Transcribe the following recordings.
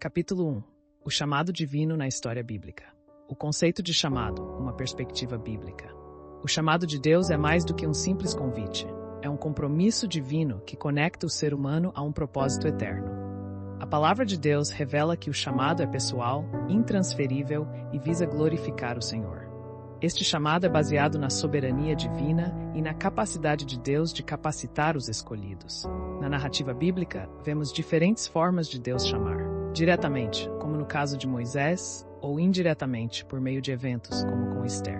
Capítulo 1. O chamado divino na história bíblica. O conceito de chamado, uma perspectiva bíblica. O chamado de Deus é mais do que um simples convite. É um compromisso divino que conecta o ser humano a um propósito eterno. A palavra de Deus revela que o chamado é pessoal, intransferível e visa glorificar o Senhor. Este chamado é baseado na soberania divina e na capacidade de Deus de capacitar os escolhidos. Na narrativa bíblica, vemos diferentes formas de Deus chamar. Diretamente, como no caso de Moisés, ou indiretamente, por meio de eventos, como com Esther.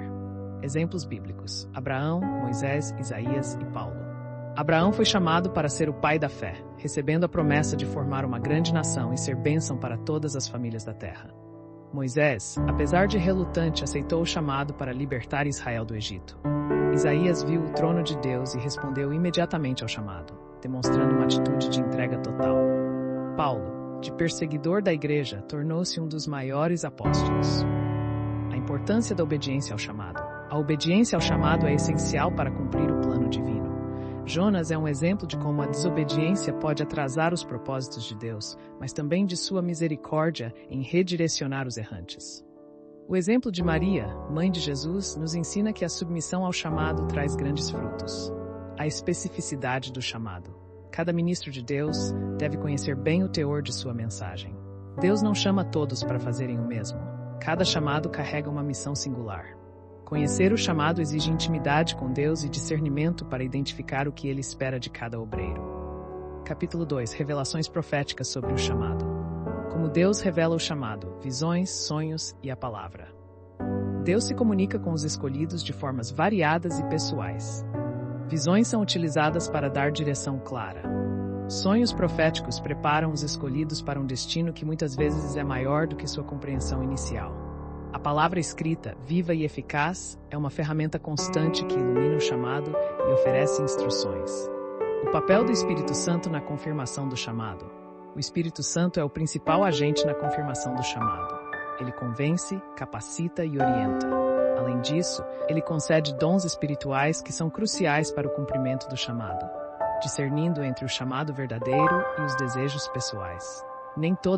Exemplos bíblicos: Abraão, Moisés, Isaías e Paulo. Abraão foi chamado para ser o pai da fé, recebendo a promessa de formar uma grande nação e ser bênção para todas as famílias da terra. Moisés, apesar de relutante, aceitou o chamado para libertar Israel do Egito. Isaías viu o trono de Deus e respondeu imediatamente ao chamado, demonstrando uma atitude de entrega total. Paulo, de perseguidor da igreja, tornou-se um dos maiores apóstolos. A importância da obediência ao chamado. A obediência ao chamado é essencial para cumprir o plano divino. Jonas é um exemplo de como a desobediência pode atrasar os propósitos de Deus, mas também de sua misericórdia em redirecionar os errantes. O exemplo de Maria, mãe de Jesus, nos ensina que a submissão ao chamado traz grandes frutos. A especificidade do chamado. Cada ministro de Deus deve conhecer bem o teor de sua mensagem. Deus não chama todos para fazerem o mesmo. Cada chamado carrega uma missão singular. Conhecer o chamado exige intimidade com Deus e discernimento para identificar o que Ele espera de cada obreiro. Capítulo 2. Revelações proféticas sobre o chamado. Como Deus revela o chamado, visões, sonhos e a palavra. Deus se comunica com os escolhidos de formas variadas e pessoais. Visões são utilizadas para dar direção clara. Sonhos proféticos preparam os escolhidos para um destino que muitas vezes é maior do que sua compreensão inicial. A palavra escrita, viva e eficaz, é uma ferramenta constante que ilumina o chamado e oferece instruções. O papel do Espírito Santo na confirmação do chamado. O Espírito Santo é o principal agente na confirmação do chamado. Ele convence, capacita e orienta. Além disso, ele concede dons espirituais que são cruciais para o cumprimento do chamado, discernindo entre o chamado verdadeiro e os desejos pessoais. Nem toda